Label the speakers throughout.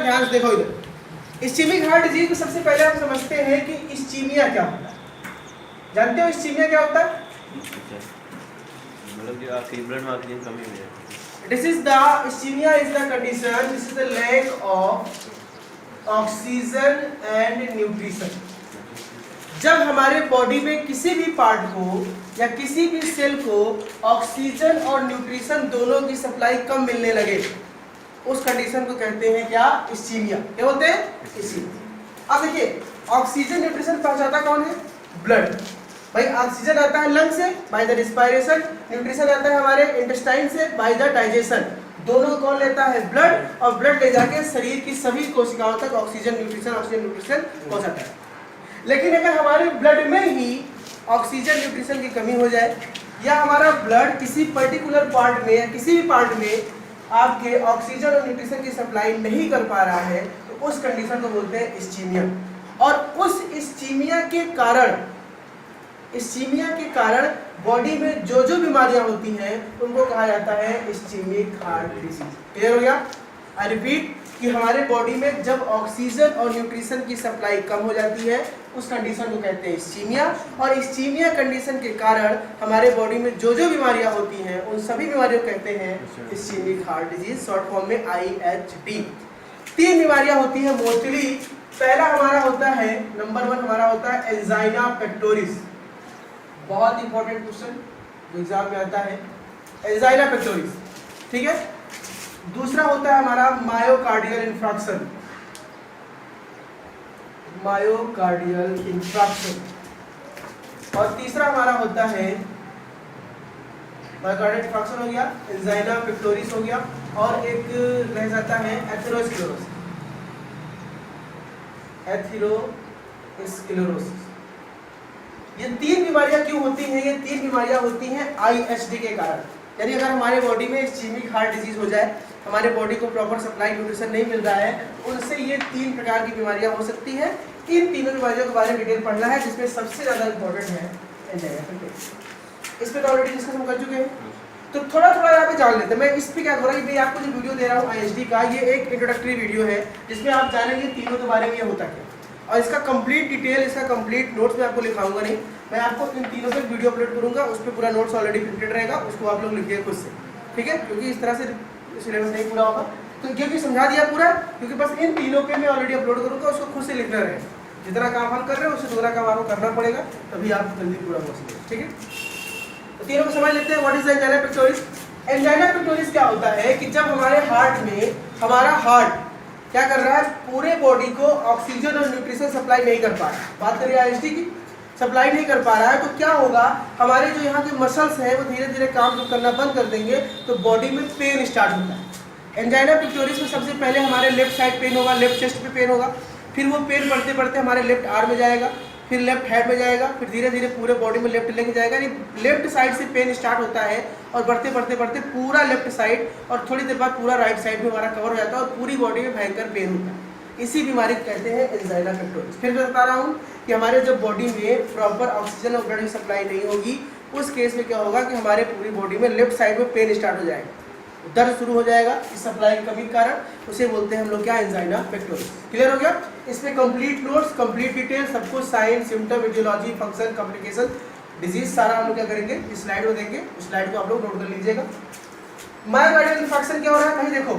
Speaker 1: ध्यान से देखो इधर। इस्कीमिक हार्ट डिजीज को सबसे पहले हम समझते हैं कि इस्कीमिया क्या होता है। जानते हो इस्कीमिया क्या होता है?
Speaker 2: मतलब कि आपकी ब्लड में ऑक्सीजन कमी हो जाए।
Speaker 1: This is the ischemia is the condition, this is the lack of oxygen and nutrition. जब हमारे बॉडी में किसी भी पार्ट को या किसी भी सेल को ऑक्सीजन और न्यूट्रिशन दोनों की सप्लाई कम मिलने लगे, उस कंडीशन को कहते हैं क्या? इस्कीमिया। क्या बोलते हैं? इस्कीमिया। अब देखिए, ऑक्सीजन न्यूट्रिशन पहुंचाता कौन है? ब्लड। भाई ऑक्सीजन आता है लंग से बाय द रिस्पायरेशन, न्यूट्रिशन आता है हमारे इंटेस्टाइन से बाय द डाइजेशन। दोनों कौन लेता है? ब्लड। और ब्लड ले जाके शरीर की सभी कोशिकाओं तक ऑक्सीजन न्यूट्रिशन पहुंचाता है। लेकिन अगर हमारे ब्लड में ही ऑक्सीजन न्यूट्रिशन की कमी हो जाए, या हमारा ब्लड किसी पर्टिकुलर पार्ट में या किसी भी पार्ट में आपके ऑक्सीजन और न्यूट्रिशन की सप्लाई नहीं कर पा रहा है, तो उस कंडीशन को बोलते हैं इस्कीमिया। और उस इस्कीमिया के कारण बॉडी में जो जो बीमारियां होती हैं उनको कहा जाता है इस्कीमिक हार्ट डिजीज। क्लियर हो गया? आई रिपीट कि हमारे बॉडी में जब ऑक्सीजन और न्यूट्रिशन की सप्लाई कम हो जाती है, उस कंडीशन को कहते हैं इस्कीमिया। और इस्कीमिया कंडीशन के कारण हमारे बॉडी में जो जो बीमारियां होती हैं उन सभी बीमारियों को कहते हैं ischaemic heart disease, short form में IHD। 3 बीमारियां होती हैं मोस्टली। पहला हमारा होता है, नंबर 1 हमारा होता है एंजाइना पेक्टोरिस। बहुत इंपॉर्टेंट क्वेश्चन एग्जाम में आता है, एंजाइना पेक्टोरिस। ठीक है। दूसरा होता है हमारा मायोकार्डियल इंफ्राक्शन। और तीसरा हमारा होता है मायोकार्डियल इंफ्राक्शन हो गया, एंजाइना पेक्टोरिस हो गया, और एक रह जाता है एथेरोस्क्लेरोसिस। ये 3 बीमारियां क्यों होती हैं? ये 3 बीमारियां होती हैं IHD के कारण। यानी अगर हमारे बॉडी में इस्कीमिक हार्ट डिजीज हो जाए, हमारे बॉडी को प्रॉपर सप्लाई न्यूट्रिशन नहीं मिल रहा है, उनसे ये 3 प्रकार की बीमारियां हो सकती है। इन तीनों बीमारियों के बारे में डिटेल पढ़ना है, जिसमें सबसे ज़्यादा इंपॉर्टेंट है एंजाइना पेक्टोरिस। इस पर तो ऑलरेडी डिस्कस हम कर चुके हैं, तो थोड़ा थोड़ा यहाँ पे जान लेते हैं। मैं इस पर क्या हो रहा है कि आपको जो वीडियो दे रहा हूँ IHD का, ये एक इंट्रोडक्टरी वीडियो है जिसमें आप जानेंगे तीनों के बारे में ये होता क्या। और इसका कंप्लीट डिटेल, इसका कंप्लीट नोट्स मैं आपको लिखाऊंगा नहीं, मैं आपको इन तीनों पे वीडियो अपलोड करूंगा, उस पर पूरा नोट्स ऑलरेडी प्रिंटेड रहेगा, उसको आप लोग लिखिए खुद से। ठीक है? क्योंकि इस तरह से सिलेबस नहीं पूरा होगा, तो क्योंकि समझा दिया पूरा, क्योंकि बस इन तीनों पे मैं ऑलरेडी अपलोड करूंगा, उसको खुद से लिखना रहेगा। जितना काम हम कर रहे हैं उससे 2 काम आपको करना पड़ेगा, तभी आप जल्दी पूरा हो सकेंगे। ठीक है? तो तीनों को समझ लेते हैं। What is angina pectoris? Angina pectoris क्या होता है कि जब हमारे हार्ट में हमारा हार्ट क्या कर रहा है, पूरे बॉडी को ऑक्सीजन और न्यूट्रिशन सप्लाई नहीं कर पा रहा है, बात करिए IHD की, सप्लाई नहीं कर पा रहा है, तो क्या होगा, हमारे जो यहाँ के मसल्स हैं वो धीरे धीरे काम करना बंद कर देंगे, तो बॉडी में पेन स्टार्ट होता है। एंजाइना पेक्टोरिस में सबसे पहले हमारे लेफ्ट साइड पेन होगा, लेफ्ट चेस्ट पे पेन होगा, फिर वो पेन बढ़ते बढ़ते हमारे लेफ्ट आर्म में जाएगा, फिर लेफ्ट हेड में जाएगा, फिर धीरे धीरे पूरे बॉडी में लेफ्ट लेग जाएगा। यानी लेफ्ट साइड से पेन स्टार्ट होता है और बढ़ते बढ़ते बढ़ते पूरा लेफ्ट साइड, और थोड़ी देर बाद पूरा राइट साइड में हमारा कवर हो जाता है और पूरी बॉडी में भयंकर पेन होता है। इसी बीमारी को कहते हैं एंजाइना पेक्टोरिस। फिर मैं बता रहा हूँ कि हमारे जब बॉडी में प्रॉपर ऑक्सीजन और ब्लड की सप्लाई नहीं होगी, उस केस में क्या होगा कि हमारे पूरी बॉडी में लेफ्ट साइड में पेन स्टार्ट हो जाएगा, दर्द शुरू हो जाएगा इस सप्लाई की कमी के कारण। उसे बोलते हैं हम लोग क्या? Angina pectoris. क्लियर हो गया? इसमें कंप्लीट नोट्स, कंप्लीट डिटेल, सब कुछ, sign, symptom, aetiology, function, complication, disease, सारा हम लोग क्या करेंगे इस स्लाइड में देंगे। उस स्लाइड को आप लोग नोट कर लीजिएगा। मायोकार्डियल इंफार्क्शन क्या हो रहा है? भाई देखो,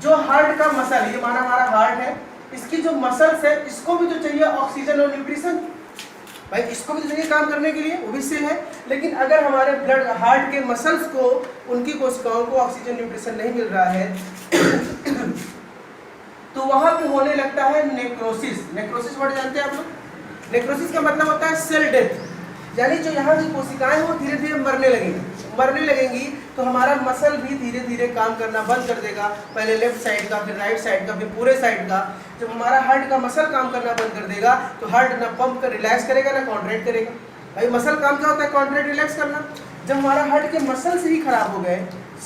Speaker 1: जो हार्ट का मसल, ये माना हमारा हार्ट है, इसकी जो मसल्स है इसको भी तो चाहिए ऑक्सीजन और न्यूट्रिशन। भाई इसको भी तो चाहिए काम करने के लिए, वो भी सेल है। लेकिन अगर हमारे ब्लड, हार्ट के मसल्स को, उनकी कोशिकाओं को ऑक्सीजन न्यूट्रिशन नहीं मिल रहा है तो वहां पे होने लगता है नेक्रोसिस। नेक्रोसिस वर्ड जानते हैं आप लोग? नेक्रोसिस का मतलब होता है सेल डेथ। यानी जो यहाँ की कोशिकाएं वो धीरे धीरे मरने लगेंगी, तो हमारा मसल भी धीरे धीरे काम करना बंद कर देगा। पहले लेफ्ट साइड का, फिर राइट साइड का, फिर पूरे साइड का। जब हमारा हार्ट का मसल काम करना बंद कर देगा, तो हार्ट ना पंप कर रिलैक्स करेगा ना कॉन्ट्रैक्ट करेगा। भाई मसल काम क्या होता है? कॉन्ट्रैक्ट, रिलैक्स करना। जब हमारा हार्ट के मसल्स ही खराब हो गए,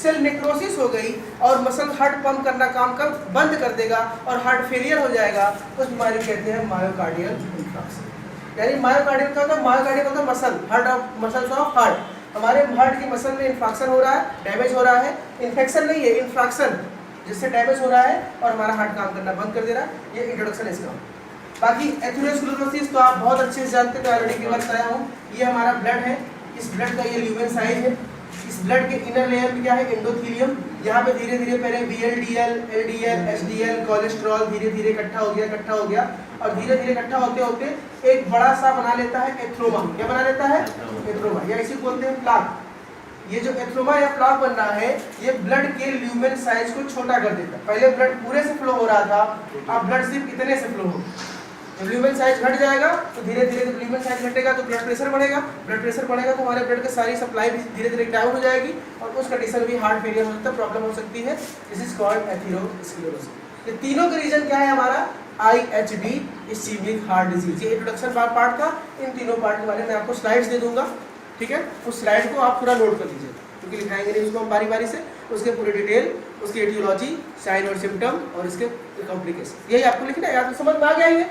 Speaker 1: सेल नेक्रोसिस हो गई और मसल हार्ट पंप करना काम कर बंद कर देगा और हार्ट फेलियर हो जाएगा, उस बीमारी को कहते हैं मायोकार्डियल इंफ्राक्शन। यानी मायोकार्डियल का होता, मायोकार्डियल होता muscle, heart of muscles of heart. हमारे हार्ट की मसल में इंफ्राक्शन हो रहा है, डैमेज हो रहा है, इन्फेक्शन नहीं है, इंफ्राक्शन। जिससे डैमेज हो रहा है और हमारा हार्ट काम करना बंद कर दे रहा है। ये इंट्रोडक्शन है इसका। बाकी एथेरोस्क्लेरोसिस तो आप बहुत अच्छे से जानते हैं, ऑलरेडी कई बार बताया हूँ। ये हमारा ब्लड है, इस ब्लड का ये ल्यूमेन साइज है। इस ब्लड के इनर लेयर में क्या है, एंडोथेलियम। यहाँ पे धीरे धीरे पहले VLDL, LDL, HDL, कोलेस्ट्रॉल धीरे धीरे इकट्ठा हो गया और धीरे धीरे इकट्ठा होते होते एक बड़ा सा बना लेता है एथ्रोमा। क्या बना लेता है? एथ्रोमा, या इसी को बोलते हैं प्लाक। ये जो एथ्रोमा या प्लाक बन रहा है, ये ब्लड के ल्यूमेन साइज को छोटा कर देता है। पहले ब्लड पूरे से फ्लो हो रहा था, अब ब्लड सिर्फ इतने से फ्लो हो। जब ल्यूमेन साइज घट जाएगा तो धीरे धीरे जब ल्यूमेन साइज घटेगा तो ब्लड प्रेशर बढ़ेगा। ब्लड प्रेशर बढ़ेगा तो हमारे ब्लड की सारी सप्लाई भी धीरे धीरे डाउन हो जाएगी और उस कंडीशन भी हार्ट फेलियर हो सकता है, प्रॉब्लम हो सकती है। This is called atherosclerosis. ये तीनों का रीजन क्या है हमारा? IHD, ischaemic heart disease. ये इंट्रोडक्शन पार्ट था। इन तीनों पार्ट के बारे में आपको स्लाइड्स दे दूंगा, ठीक है? उस स्लाइड को आप पूरा नोट कर लीजिए, क्योंकि लिखाएंगे नहीं उसको हम बारी बारी से। उसके पूरी डिटेल, उसकी एटियोलॉजी, साइन और सिम्टम और इसके कॉम्प्लिकेशन, यही आपको लिखना है। याद समझ में आ गया ये?